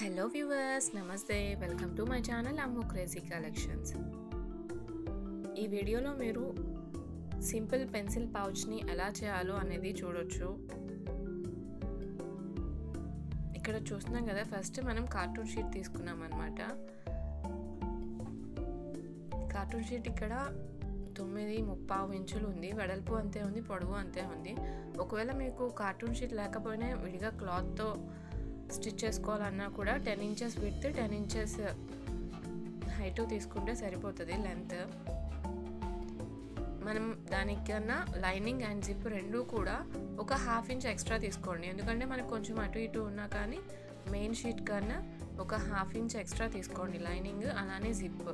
Hello viewers, నమస్తే. Welcome to my channel Ammu crazy collections. ఈ వీడియోలో మీరు సింపుల్ పెన్సిల్ పౌచ్ని ఎలా చేయాలో అనేది చూడొచ్చు. ఇక్కడ చూస్తున్నాం కదా, ఫస్ట్ మనం కార్టూన్ షీట్ తీసుకున్నాం అన్నమాట. కార్టూన్ షీట్ ఇక్కడ 9.75 ఇంచులు ఉంది. వెడల్పు అంతే ఉంది, పొడవు అంతే ఉంది. ఒకవేళ మీకు కార్టూన్ షీట్ లేకపోయినా విడిగా క్లాత్తో స్టిచ్ చేసుకోవాలన్నా కూడా 10 ఇంచెస్ విడ్త్, 10 ఇంచెస్ హైట్ తీసుకుంటే సరిపోతుంది లెంత్. మనం దానికన్నా లైనింగ్ అండ్ జిప్ రెండు కూడా ఒక 1/2 ఇంచ్ ఎక్స్ట్రా తీసుకోండి. ఎందుకంటే మనకు కొంచెం అటు ఇటు ఉన్నా కానీ మెయిన్ షీట్ కన్నా ఒక 1/2 ఇంచ్ ఎక్స్ట్రా తీసుకోండి లైనింగ్, అలానే జిప్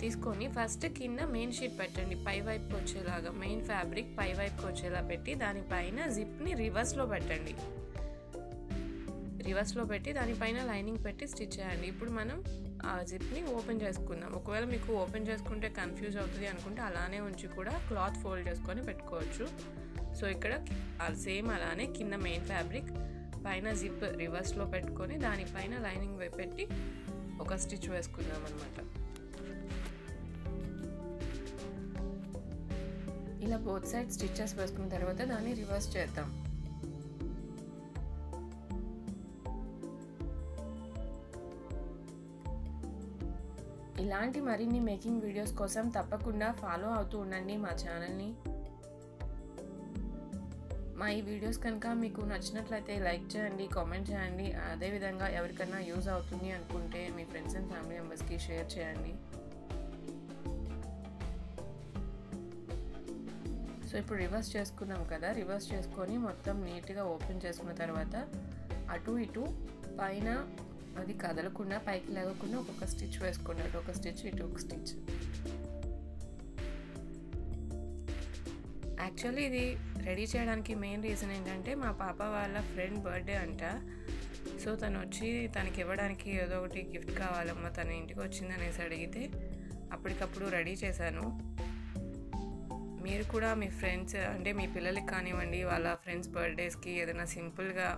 తీసుకొని ఫస్ట్ కింద మెయిన్ షీట్ పెట్టండి. పై వైపుకి వచ్చేలాగా మెయిన్ ఫ్యాబ్రిక్ పై వైపుకి వచ్చేలా పెట్టి దానిపైన జిప్ని రివర్స్లో పెట్టండి. రివర్స్లో పెట్టి దానిపైన లైనింగ్ పెట్టి స్టిచ్ చేయండి. ఇప్పుడు మనం ఆ జిప్ని ఓపెన్ చేసుకుందాం. ఒకవేళ మీకు ఓపెన్ చేసుకుంటే కన్ఫ్యూజ్ అవుతుంది అనుకుంటే అలానే ఉంచి కూడా క్లాత్ ఫోల్డ్ చేసుకొని పెట్టుకోవచ్చు. సో ఇక్కడ సేమ్ అలానే కింద మెయిన్ ఫ్యాబ్రిక్ పైన జిప్ రివర్స్లో పెట్టుకొని దానిపైన లైనింగ్ పెట్టి ఒక స్టిచ్ వేసుకుందాం అన్నమాట. ఇలా బోత్ సైడ్ స్టిచెస్ వేసుకున్న తర్వాత దాన్ని రివర్స్ చేద్దాం. ఇలాంటి మరిన్ని మేకింగ్ వీడియోస్ కోసం తప్పకుండా ఫాలో అవుతూ ఉండండి మా ఛానల్ని. మా ఈ వీడియోస్ కనుక మీకు నచ్చినట్లయితే లైక్ చేయండి, కామెంట్ చేయండి. అదేవిధంగా ఎవరికైనా యూజ్ అవుతుంది అనుకుంటే మీ ఫ్రెండ్స్ అండ్ ఫ్యామిలీ మెంబర్స్కి షేర్ చేయండి. సో ఇప్పుడు రివర్స్ చేసుకున్నాం కదా, రివర్స్ చేసుకొని మొత్తం నీట్గా ఓపెన్ చేసుకున్న తర్వాత అటు ఇటు పైన అది కదలకుండా పైకి లేకుండా ఒక్కొక్క స్టిచ్ వేసుకోండి. అటు ఒక స్టిచ్, ఇటు ఒక స్టిచ్. యాక్చువల్లీ ఇది రెడీ చేయడానికి మెయిన్ రీజన్ ఏంటంటే మా పాప వాళ్ళ ఫ్రెండ్ బర్త్డే అంట. సో తను వచ్చి తనకి ఇవ్వడానికి ఏదో ఒకటి గిఫ్ట్ కావాలమ్మా, తన ఇంటికి వచ్చింది అనేసి అడిగితే అప్పటికప్పుడు రెడీ చేశాను. మీరు కూడా మీ ఫ్రెండ్స్ అంటే మీ పిల్లలకి కానివ్వండి, వాళ్ళ ఫ్రెండ్స్ బర్త్డేస్కి ఏదైనా సింపుల్గా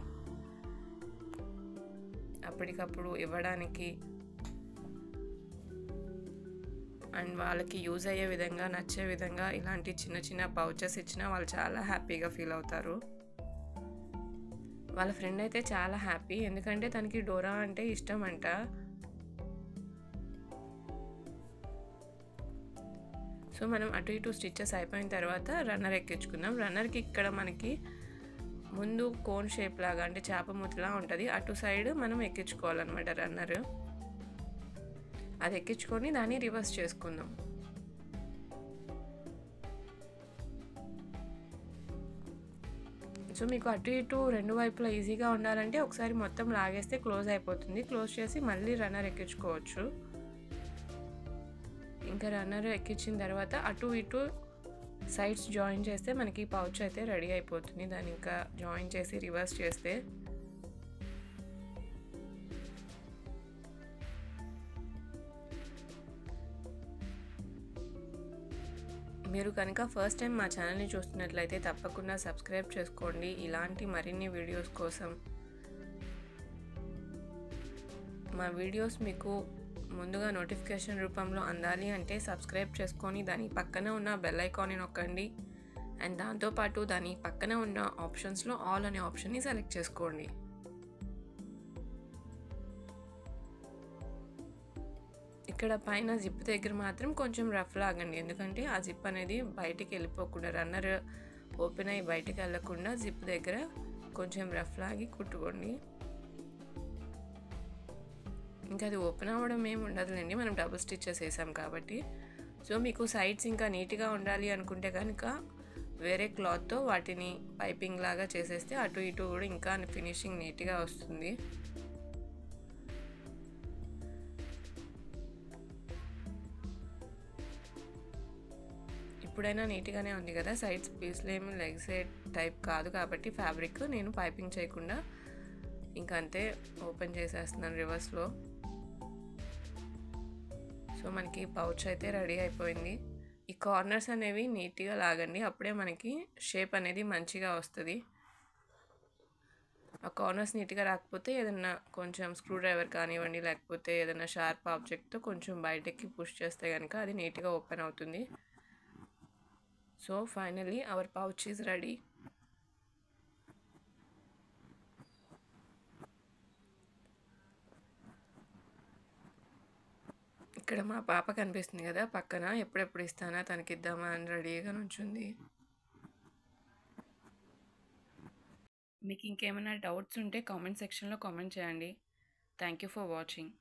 అప్పటికప్పుడు ఇవ్వడానికి అండ్ వాళ్ళకి యూజ్ అయ్యే విధంగా, నచ్చే విధంగా ఇలాంటి చిన్న చిన్న పౌచెస్ ఇచ్చినా వాళ్ళు చాలా హ్యాపీగా ఫీల్ అవుతారు. వాళ్ళ ఫ్రెండ్ అయితే చాలా హ్యాపీ, ఎందుకంటే తనకి డోరా అంటే ఇష్టం అంట. సో మనం అటు ఇటు స్టిచెస్ అయిపోయిన తర్వాత రన్నర్ ఎక్కించుకుందాం. రన్నర్కి ఇక్కడ మనకి ముందు కోన్ షేప్ లాగా అంటే చేప మూతిలా ఉంటుంది, అటు సైడ్ మనం ఎక్కించుకోవాలన్నమాట రన్నర్. అది ఎక్కించుకొని దాన్ని రివర్స్ చేసుకుందాం. సో మీకు అటు ఇటు రెండు వైపులా ఈజీగా ఉండాలంటే ఒకసారి మొత్తం లాగేస్తే క్లోజ్ అయిపోతుంది. క్లోజ్ చేసి మళ్ళీ రన్నర్ ఎక్కించుకోవచ్చు. ఇంకా రన్నర్ ఎక్కించిన తర్వాత అటు ఇటు సైడ్స్ జాయిన్ చేస్తే మనకి పౌచ్ అయితే రెడీ అయిపోతుంది. దాన్ని ఇంకా జాయిన్ చేసి రివర్స్ చేస్తే మీరు కనుక ఫస్ట్ టైం మా ఛానల్ని చూస్తున్నట్లయితే తప్పకుండా సబ్స్క్రైబ్ చేసుకోండి ఇలాంటి మరిన్ని వీడియోస్ కోసం. మా వీడియోస్ మీకు ముందుగా నోటిఫికేషన్ రూపంలో అందాలి అంటే సబ్స్క్రైబ్ చేసుకొని దాని పక్కన ఉన్న బెల్ ఐకాన్ని నొక్కండి. అండ్ దాంతోపాటు దాని పక్కన ఉన్న ఆప్షన్స్లో ఆల్ అనే ఆప్షన్ని సెలెక్ట్ చేసుకోండి. ఇక్కడ పైన జిప్ దగ్గర మాత్రం కొంచెం రఫ్ లాగండి, ఎందుకంటే ఆ జిప్ అనేది బయటికి వెళ్ళిపోకుండా, రన్నర్ ఓపెన్ అయ్యి బయటికి వెళ్ళకుండా జిప్ దగ్గర కొంచెం రఫ్ లాగి కుట్టుకోండి. ఇంకా అది ఓపెన్ అవ్వడం ఏమి ఉండదులేండి, మనం డబుల్ స్టిచెస్ వేసాం కాబట్టి. సో మీకు సైడ్స్ ఇంకా నీట్గా ఉండాలి అనుకుంటే కనుక వేరే క్లాత్తో వాటిని పైపింగ్ లాగా చేసేస్తే అటు ఇటు కూడా ఇంకా ఫినిషింగ్ నీట్గా వస్తుంది. ఇప్పుడైనా నీట్గానే ఉంది కదా, సైడ్స్ పీస్లు ఏమి లెగ్ సైడ్ టైప్ కాదు కాబట్టి ఫ్యాబ్రిక్ నేను పైపింగ్ చేయకుండా ఇంకా అంతే ఓపెన్ చేసేస్తున్నాను రివర్స్లో. సో మనకి పౌచ్ అయితే రెడీ అయిపోయింది. ఈ కార్నర్స్ అనేవి నీట్గా లాగండి, అప్పుడే మనకి షేప్ అనేది మంచిగా వస్తుంది. ఆ కార్నర్స్ నీట్గా రాకపోతే ఏదన్నా కొంచెం స్క్రూ డ్రైవర్ కానివ్వండి, లేకపోతే ఏదైనా షార్ప్ ఆబ్జెక్ట్తో కొంచెం బయటకి పుష్ చేస్తే కనుక అది నీట్గా ఓపెన్ అవుతుంది. So finally our pouch is ready. ఇక్కడ మా పాప కనిపిస్తుంది కదా పక్కన, ఎప్పుడెప్పుడు ఇస్తానా తనకి ఇద్దామా అని రెడీగా నుంచుంది. మీకు ఇంకేమైనా డౌట్స్ ఉంటే కామెంట్ సెక్షన్లో కామెంట్ చేయండి. Thank you for watching.